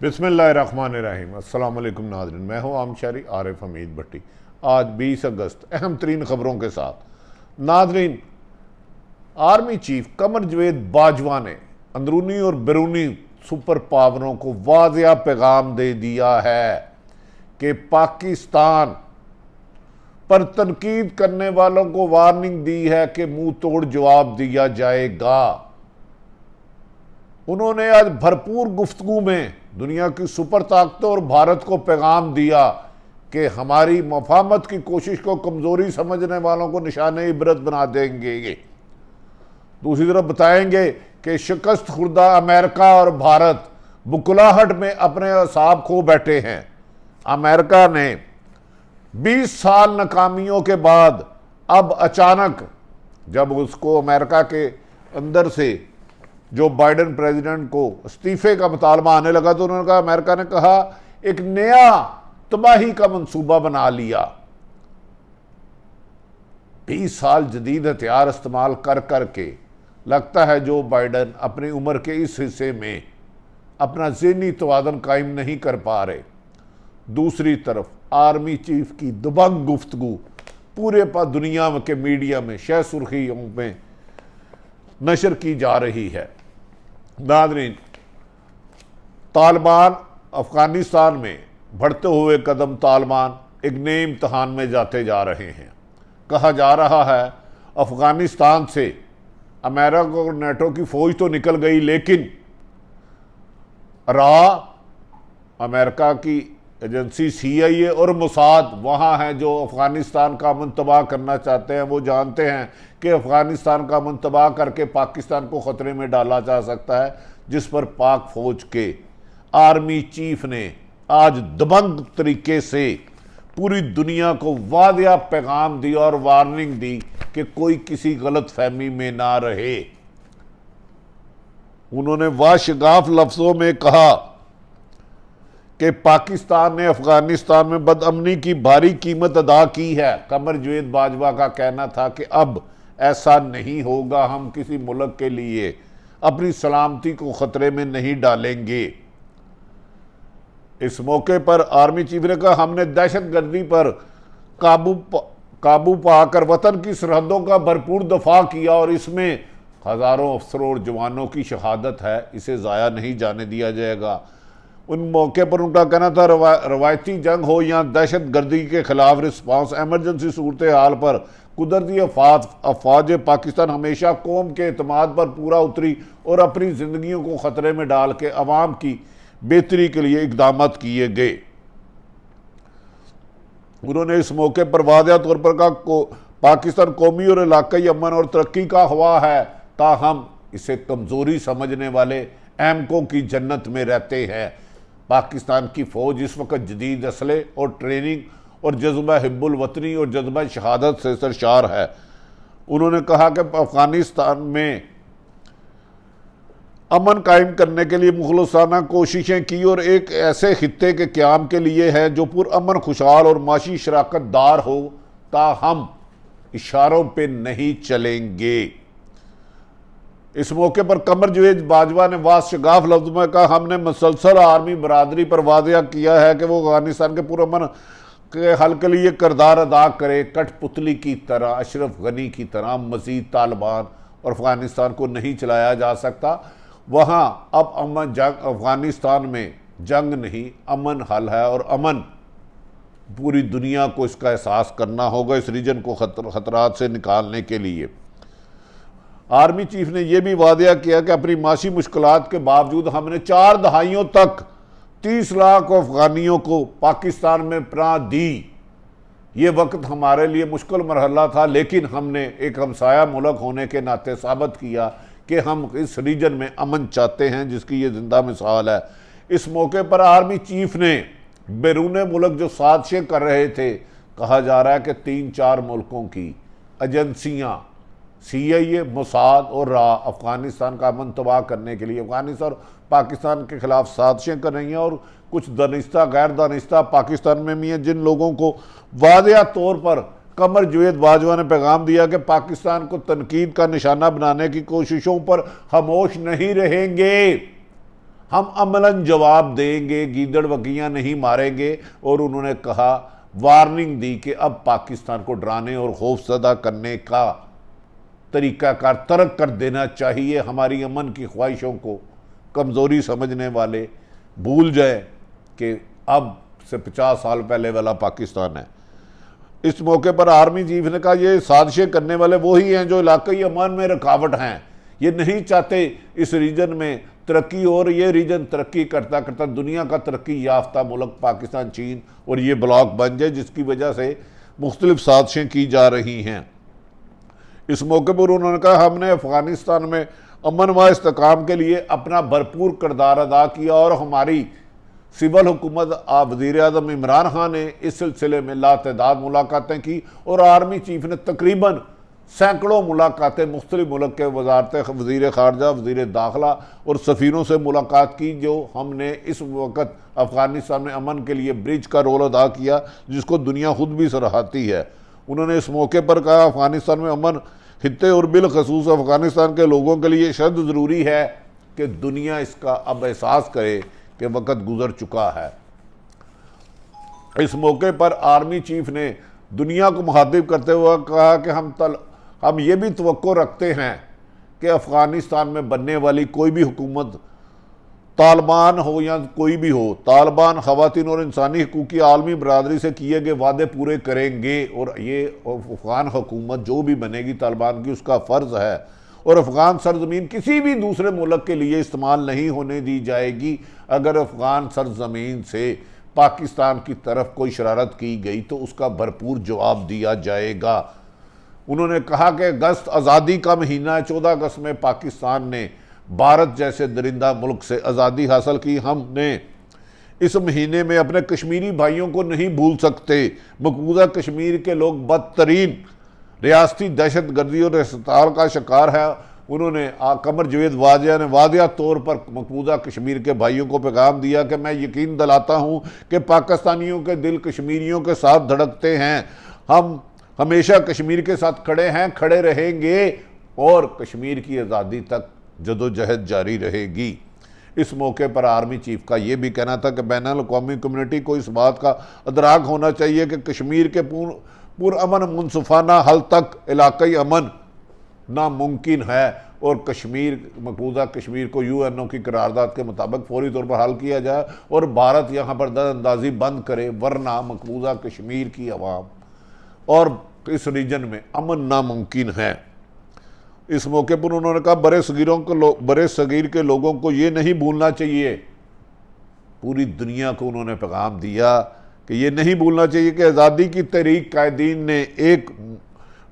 बिस्मिल्लाहिर्रहमानिर्रहीम। अस्सलाम वालेकुम नाज़रीन, मैं हूँ आमशारी आरिफ हमीद भट्टी। आज 20 अगस्त अहम तरीन खबरों के साथ। नाज़रीन, आर्मी चीफ कमर जवेद बाजवा ने अंदरूनी और बैरूनी सुपर पावरों को वाज़िया पैगाम दे दिया है कि पाकिस्तान पर तनकीद करने वालों को वार्निंग दी है कि मुंह तोड़ जवाब दिया जाएगा। उन्होंने आज भरपूर गुफ्तगू में दुनिया की सुपर ताकतों और भारत को पैगाम दिया कि हमारी मफामत की कोशिश को कमजोरी समझने वालों को निशाने इबरत बना देंगे। दूसरी तरफ बताएंगे कि शिकस्त खुर्दा अमेरिका और भारत बुकलाहट में अपने असाब खो बैठे हैं। अमेरिका ने 20 साल नाकामियों के बाद अब अचानक जब उसको अमेरिका के अंदर से जो बाइडेन प्रेसिडेंट को इस्तीफे का मुतालबा आने लगा तो उन्होंने कहा, अमेरिका ने कहा एक नया तबाही का मंसूबा बना लिया। 20 साल जदीद हथियार इस्तेमाल कर करके लगता है जो बाइडेन अपनी उम्र के इस हिस्से में अपना ज़हनी तवाज़ुन कायम नहीं कर पा रहे। दूसरी तरफ आर्मी चीफ की दबंग गुफ्तगू पूरे दुनिया के मीडिया में शह सुर्खियों में नशर की जा रही है। नाज़रीन, तालिबान अफगानिस्तान में बढ़ते हुए कदम तालिबान एक नए इम्तहान में जाते जा रहे हैं। कहा जा रहा है अफगानिस्तान से अमेरिका और नेटो की फौज तो निकल गई, लेकिन अमेरिका की एजेंसी CIA और मोसाद वहाँ हैं जो अफगानिस्तान का अमन तबाह करना चाहते हैं। वो जानते हैं कि अफगानिस्तान का अमन तबाह करके पाकिस्तान को ख़तरे में डाला जा सकता है, जिस पर पाक फौज के आर्मी चीफ ने आज दबंग तरीके से पूरी दुनिया को वादिया पैगाम दिया और वार्निंग दी कि कोई किसी गलत फहमी में ना रहे। उन्होंने वाशगाफ लफ्ज़ों में कहा कि पाकिस्तान ने अफगानिस्तान में बदअमनी की भारी कीमत अदा की है। कमर जवेद बाजवा का कहना था कि अब ऐसा नहीं होगा, हम किसी मुल्क के लिए अपनी सलामती को खतरे में नहीं डालेंगे। इस मौके पर आर्मी चीफ ने कहा, हमने दहशतगर्दी पर काबू पाकर वतन की सरहदों का भरपूर दफा किया और इसमें हज़ारों अफसरों और जवानों की शहादत है, इसे ज़ाया नहीं जाने दिया जाएगा। उन मौके पर उनका कहना था रवायती जंग हो या दहशत गर्दी के खिलाफ रिस्पांस, एमरजेंसी सूरत हाल पर कुदरती अफवाज पाकिस्तान हमेशा कौम के एतमाद पर पूरा उतरी और अपनी जिंदगियों को खतरे में डाल के अवाम की बेहतरी के लिए इकदाम किए गए। उन्होंने इस मौके पर वाज़ेह तौर पर कहा, पाकिस्तान कौमी और इलाकाई अमन और तरक्की का हवा है, ताहम इसे कमजोरी समझने वाले अहमकों की जन्नत में रहते हैं। पाकिस्तान की फ़ौज इस वक्त जदीद असले और ट्रेनिंग और जज्बा हिब्बुल वतनी और जज्बा शहादत से सरशार है। उन्होंने कहा कि अफगानिस्तान में अमन कायम करने के लिए मुखलसाना कोशिशें की और एक ऐसे खित्ते के क़याम के लिए है जो पुरअमन, खुशहाल और माशी शराकतदार हो, ताहम इशारों पे नहीं चलेंगे। इस मौके पर कमर जवेद बाजवा ने वाशगाफ लफ्ज़ में कहा, हमने मुसलसल आर्मी बरादरी पर वादिया किया है कि वो अफगानिस्तान के पुरअमन के हल के लिए किरदार अदा करे। कठपुतली की तरह, अशरफ गनी की तरह मज़ीद तालिबान और अफगानिस्तान को नहीं चलाया जा सकता। वहाँ अब अमन जंग, अफगानिस्तान में जंग नहीं अमन हल है और अमन पूरी दुनिया को इसका एहसास करना होगा इस रीजन को खतरात से निकालने के लिए। आर्मी चीफ ने यह भी वादिया किया कि अपनी माशी मुश्किलात के बावजूद हमने 4 दहाइयों तक 30 लाख अफगानियों को पाकिस्तान में पनाह दी। ये वक्त हमारे लिए मुश्किल मरहला था, लेकिन हमने एक हमसाया मुल्क होने के नाते साबित किया कि हम इस रीजन में अमन चाहते हैं, जिसकी ये जिंदा मिसाल है। इस मौके पर आर्मी चीफ ने बैरून मुल्क जो साजिशें कर रहे थे, कहा जा रहा है कि 3-4 मुल्कों की एजेंसियाँ CIA, मोसाद और अफगानिस्तान का अमन तबाह करने के लिए अफगानिस्तान और पाकिस्तान के खिलाफ साजिशें कर रही हैं और कुछ दानिस्ता गैर दानिस्ता पाकिस्तान में भी हैं, जिन लोगों को वाज़ेह तौर पर कमर जवेद बाजवा ने पैगाम दिया कि पाकिस्तान को तनकीद का निशाना बनाने की कोशिशों पर खामोश नहीं रहेंगे। हम अमलन जवाब देंगे, गीदड़ बकरियां नहीं मारेंगे। और उन्होंने कहा, वार्निंग दी कि अब पाकिस्तान को डराने और खौफजदा करने का तरीकाकार तर्क कर देना चाहिए। हमारी अमन की ख्वाहिशों को कमज़ोरी समझने वाले भूल जाए कि अब से 50 साल पहले वाला पाकिस्तान है। इस मौके पर आर्मी चीफ ने कहा, ये साजिशें करने वाले वही हैं जो इलाकाई अमान में रुकावट हैं। ये नहीं चाहते इस रीजन में तरक्की, और ये रीजन तरक्की करता करता दुनिया का तरक्की याफ्ता मुल्क पाकिस्तान, चीन और ये ब्लॉक बन जाए, जिसकी वजह से मुख्तलिफ साजिशें की जा रही हैं। इस मौके पर उन्होंने कहा, हमने अफगानिस्तान में अमन व इस्तेकाम के लिए अपना भरपूर किरदार अदा किया और हमारी सिविल हुकूमत वज़ीर आज़म इमरान खान ने इस सिलसिले में लातदाद मुलाकातें की और आर्मी चीफ ने तकरीबन सैकड़ों मुलाकातें मुख्तलिफ मुल्क के वजारत वज़ीर ख़ारजा, वज़ीर दाखिला और सफ़ीरों से मुलाकात की, जो हमने इस वक्त अफ़गानिस्तान में अमन के लिए ब्रिज का रोल अदा किया, जिसको दुनिया खुद भी सराहती है। उन्होंने इस मौके पर कहा, अफ़गानिस्तान में अमन खित्ते और बिलखसूस अफ़गानिस्तान के लोगों के लिए शद ज़रूरी है कि दुनिया इसका अब एहसास करे कि वक़्त गुजर चुका है। इस मौके पर आर्मी चीफ ने दुनिया को मुखातिब करते हुए कहा कि हम ये भी तवक्को रखते हैं कि अफ़गानिस्तान में बनने वाली कोई भी हुकूमत, तालिबान हो या कोई भी हो, तालिबान ख़वातीन और इंसानी हकूक़ की आलमी बरादरी से किए गए वादे पूरे करेंगे। और ये अफ़गान हुकूमत जो भी बनेगी तालिबान की, उसका फ़र्ज़ है और अफ़गान सरजमीन किसी भी दूसरे मुल्क के लिए इस्तेमाल नहीं होने दी जाएगी। अगर अफ़गान सरजमीन से पाकिस्तान की तरफ कोई शरारत की गई तो उसका भरपूर जवाब दिया जाएगा। उन्होंने कहा कि अगस्त आज़ादी का महीना है। 14 अगस्त में पाकिस्तान ने भारत जैसे दरिंदा मुल्क से आज़ादी हासिल की। हमने इस महीने में अपने कश्मीरी भाइयों को नहीं भूल सकते। मकबूजा कश्मीर के लोग बदतरीन रियासती दहशत गर्दी और इस्ताल का शिकार है। उन्होंने कमर जवेद वाजिया ने वादिया तौर पर मकबूजा कश्मीर के भाइयों को पैगाम दिया कि मैं यकीन दिलाता हूँ कि पाकिस्तानियों के दिल कश्मीरियों के साथ धड़कते हैं। हम हमेशा कश्मीर के साथ खड़े हैं, खड़े रहेंगे और कश्मीर की आज़ादी तक जदोजहद जारी रहेगी। इस मौके पर आर्मी चीफ का यह भी कहना था कि बैनुल अक़वामी कम्युनिटी को इस बात का अदराक होना चाहिए कि कश्मीर के पुरअमन मुनसफाना हल तक इलाकाई अमन नामुमकिन है और मकबूजा कश्मीर को UNO की करारदाद के मुताबिक फौरी तौर पर हल किया जाए और भारत यहाँ पर दरअंदाजी बंद करे, वरना मकबूजा कश्मीर की अवाम और इस रीजन में अमन नामुमकिन है। इस मौके पर उन्होंने कहा, बड़े सगीर के लोगों को ये नहीं भूलना चाहिए। पूरी दुनिया को उन्होंने पैगाम दिया कि ये नहीं भूलना चाहिए कि आज़ादी की तहरीक कायदीन ने एक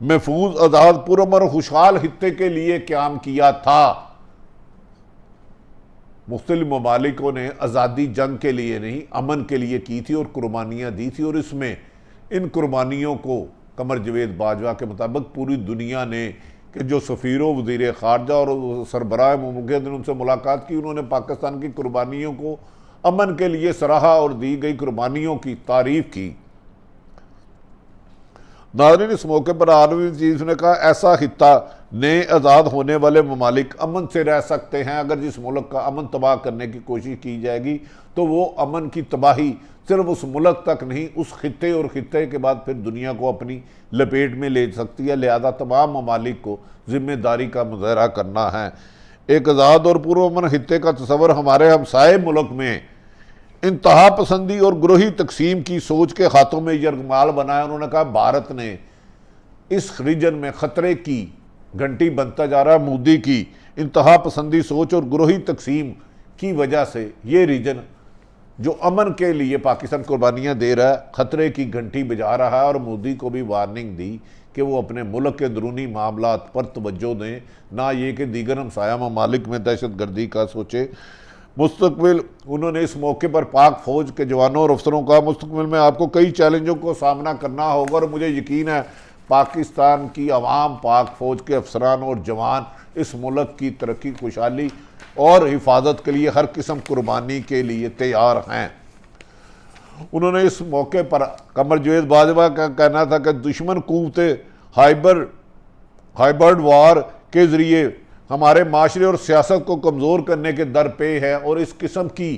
महफूज, आज़ाद, पुरअमन, खुशहाल खित्ते के लिए क़याम किया था। मुख्तलिफ ममालिकों ने आज़ादी जंग के लिए नहीं, अमन के लिए की थी और कुर्बानियाँ दी थी। और इसमें इन कुर्बानियों को कमर जवेद बाजवा के मुताबिक पूरी दुनिया ने, कि जो सफ़ीरों, वज़ीर ख़ारजा और सरबराह मुमलिकत ने उनसे मुलाकात की, उन्होंने पाकिस्तान की कुर्बानियों को अमन के लिए सराहा और दी गई कुर्बानियों की तारीफ़ की। नाज़रीन, इस मौके पर आर्मी चीफ ने कहा, ऐसा खित्ता नए आज़ाद होने वाले ममालिक अमन से रह सकते हैं। अगर जिस मुल्क का अमन तबाह करने की कोशिश की जाएगी तो वो अमन की तबाही सिर्फ उस मुल्क तक नहीं, उस खित्ते और खित्ते के बाद फिर दुनिया को अपनी लपेट में ले सकती है। लिहाजा तमाम ममालिक को जिम्मेदारी का मुजाहरा करना है। एक आज़ाद और पुरअमन खित्ते का तस्वर हमारे हमसाये मुल्क में इंतहा पसंदी और ग्रोही तकसीम की सोच के हाथों में यरगमाल बना है। उन्होंने कहा, भारत ने इस रीजन में ख़तरे की घंटी बनता जा रहा है। मोदी की इंतहा पसंदी सोच और ग्रोही तकसीम की वजह से ये रीजन जो अमन के लिए पाकिस्तान कुर्बानियाँ दे रहा है, ख़तरे की घंटी बजा रहा है। और मोदी को भी वार्निंग दी कि वो अपने मुल्क के अंदरूनी मामलात पर तवज्जो दें, ना ये कि दीगर हमसाया ममालिक में दहशत गर्दी का सोचे। मुस्तकबिल उन्होंने इस मौके पर पाक फ़ौज के जवानों और अफसरों का, मुस्तकबिल में आपको कई चैलेंजों को सामना करना होगा और मुझे यकीन है पाकिस्तान की अवाम, पाक फ़ौज के अफसरान और जवान इस मुल्क की तरक्की, खुशहाली और हिफाजत के लिए हर किस्म कुर्बानी के लिए तैयार हैं। उन्होंने इस मौके पर कमर जवेद बाजवा का कहना था कि दुश्मन कुव्वते हाइब्रिड वार के ज़रिए हमारे माशरे और सियासत को कमज़ोर करने के दर पे है और इस किस्म की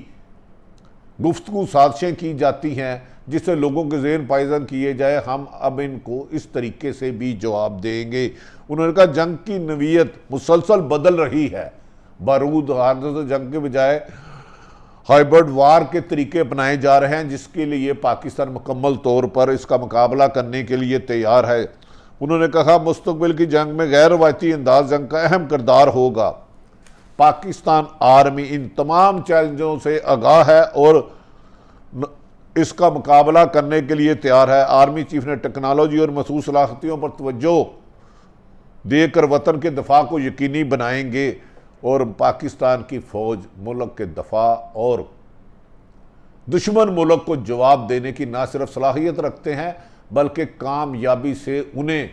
गुफ्तगू साजिशें की जाती हैं जिससे लोगों के ज़हन पायजन किए जाए, हम अब इनको इस तरीके से भी जवाब देंगे। उन्होंने कहा जंग की नवीयत मुसलसल बदल रही है, बारूद हादत जंग के बजाय हाइब्रिड वार के तरीके अपनाए जा रहे हैं जिसके लिए पाकिस्तान मुकम्मल तौर पर इसका मुकाबला करने के लिए तैयार है। उन्होंने कहा मुस्तकबिल की जंग में गैर रवायती अंदाज जंग का अहम किरदार होगा। पाकिस्तान आर्मी इन तमाम चैलेंजों से आगाह है और इसका मुकाबला करने के लिए तैयार है। आर्मी चीफ ने टेक्नोलॉजी और महसूस सलाहियतों पर तवज्जो देकर वतन के दफा को यकीनी बनाएंगे और पाकिस्तान की फ़ौज मुल्क के दफा और दुश्मन मुल्क को जवाब देने की ना सिर्फ सलाहियत रखते हैं बल्कि कामयाबी से उन्हें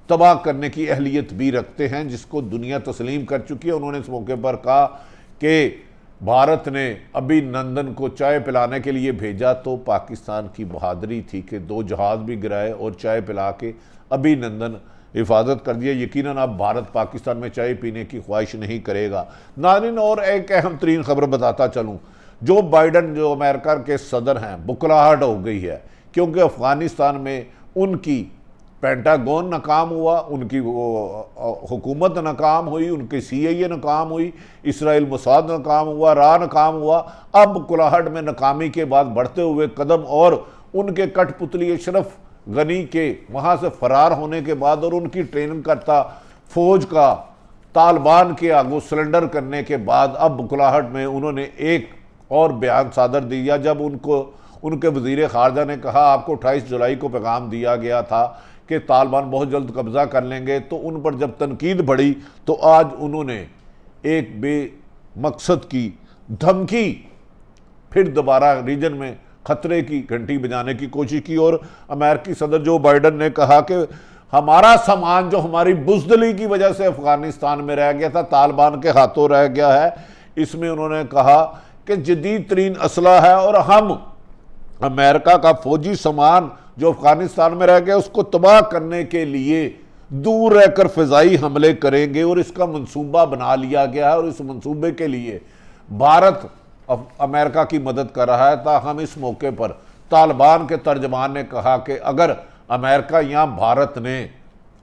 तबाह करने की अहलियत भी रखते हैं जिसको दुनिया तस्लीम कर चुकी है। उन्होंने इस मौके पर कहा कि भारत ने अभिनंदन को चाय पिलाने के लिए भेजा तो पाकिस्तान की बहादुरी थी कि 2 जहाज़ भी गिराए और चाय पिला के अभिनंदन हिफाजत कर दिया। यकीनन अब भारत पाकिस्तान में चाय पीने की ख्वाहिश नहीं करेगा। नाज़रीन, और एक अहम तरीन खबर बताता चलूँ, जो बाइडन जो अमेरिका के सदर हैं बुकलाहट हो गई है क्योंकि अफ़गानिस्तान में उनकी पेंटागन नाकाम हुआ, उनकी हुकूमत नाकाम हुई, उनकी CIA नाकाम हुई, इसराइल मोसाद नाकाम हुआ, रा नाकाम हुआ। अब बुकलाहट में नाकामी के बाद बढ़ते हुए कदम और उनके कठपुतली अशरफ गनी के वहाँ से फरार होने के बाद और उनकी ट्रेनिंग करता फौज का तालिबान के आगू सरेंडर करने के बाद अब बुकलाहट में उन्होंने एक और बयान सादर दिया जब उनके वज़ीर ख़ारजा ने कहा आपको 28 जुलाई को पैगाम दिया गया था कि तालिबान बहुत जल्द कब्ज़ा कर लेंगे, तो उन पर जब तनकीद बढ़ी तो आज उन्होंने एक बेमकसद की धमकी फिर दोबारा रीजन में खतरे की घंटी बजाने की कोशिश की और अमेरिकी सदर जो बाइडन ने कहा कि हमारा सामान जो हमारी बुज़दिली की वजह से अफ़गानिस्तान में रह गया था तालिबान के हाथों रह गया है। इसमें उन्होंने कहा कि जदीद तरीन असला है और हम अमेरिका का फौजी सामान जो अफगानिस्तान में रह गया उसको तबाह करने के लिए दूर रहकर फ़िज़ाई हमले करेंगे और इसका मंसूबा बना लिया गया है और इस मंसूबे के लिए भारत अमेरिका की मदद कर रहा है। ताहम इस मौके पर तालिबान के तर्जमान ने कहा कि अगर अमेरिका या भारत ने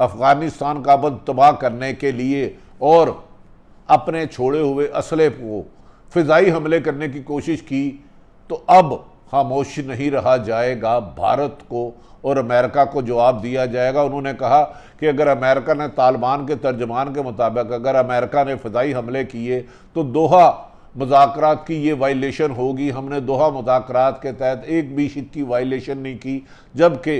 अफ़गानिस्तान का बंद तबाह करने के लिए और अपने छोड़े हुए असले को फ़िज़ाई हमले करने की कोशिश की तो अब खामोश नहीं रहा जाएगा, भारत को और अमेरिका को जवाब दिया जाएगा। उन्होंने कहा कि अगर अमेरिका ने तालिबान के तर्जमान के मुताबिक अगर अमेरिका ने फ़िज़ाई हमले किए तो दोहा मुज़ाकरात की ये वायलेशन होगी। हमने दोहा मुज़ाकरात के तहत एक भी शिक की वायलेशन नहीं की, जबकि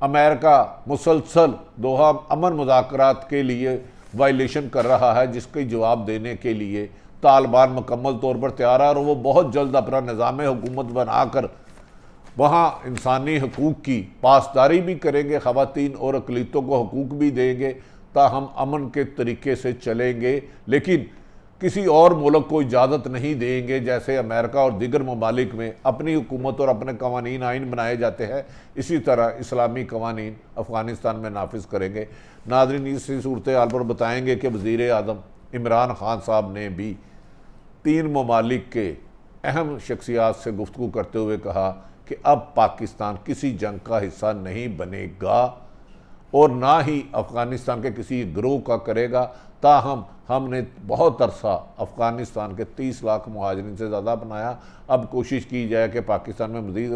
अमेरिका मुसलसल दोहा अमन मुज़ाकरात के लिए वायलेशन कर रहा है जिसके जवाब देने के लिए तालिबान मुकम्मल तौर पर तैयार है और वो बहुत जल्द अपना निज़ाम हुकूमत बनाकर वहाँ इंसानी हकूक़ की पासदारी भी करेंगे, ख़वातीन और अक़लियतों को हकूक़ भी देंगे ताहम अमन के तरीके से चलेंगे, लेकिन किसी और मुल्क को इजाज़त नहीं देंगे। जैसे अमेरिका और दीगर ममालिक में अपनी हुकूमत और अपने कवानीन आइन बनाए जाते हैं, इसी तरह इस्लामी कवानीन अफ़गानिस्तान में नाफिज करेंगे। नाज़रीन, इसी सूरत हाल पर बताएँगे कि वज़ीर आज़म इमरान खान साहब ने भी 3 ममालिक के अहम शख्सियात से गुफ्तगू करते हुए कहा कि अब पाकिस्तान किसी जंग का हिस्सा नहीं बनेगा और ना ही अफ़गानिस्तान के किसी गिरोह का करेगा। ताहम हमने बहुत अरसा अफ़गानिस्तान के 30 लाख मुहाजिरीन से ज़्यादा बनाया। अब कोशिश की जाए कि पाकिस्तान में मज़ीद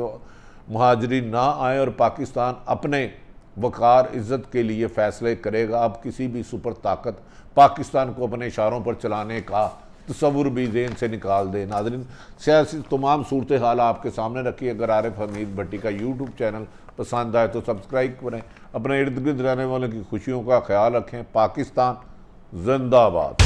मुहाजिरीन ना आए और पाकिस्तान अपने वक़ार इज़्ज़त के लिए फ़ैसले करेगा। अब किसी भी सुपर ताकत पाकिस्तान को अपने इशारों पर चलाने का तस्वुर भी ज़हन से निकाल दे। नाज़रीन, सियासी तमाम सूरत हाल आपके सामने रखी। अगर आरिफ हमीद भट्टी का यूट्यूब चैनल पसंद आए तो सब्सक्राइब करें। अपने इर्द गिर्द रहने वालों की खुशियों का ख्याल रखें। पाकिस्तान जिंदाबाद।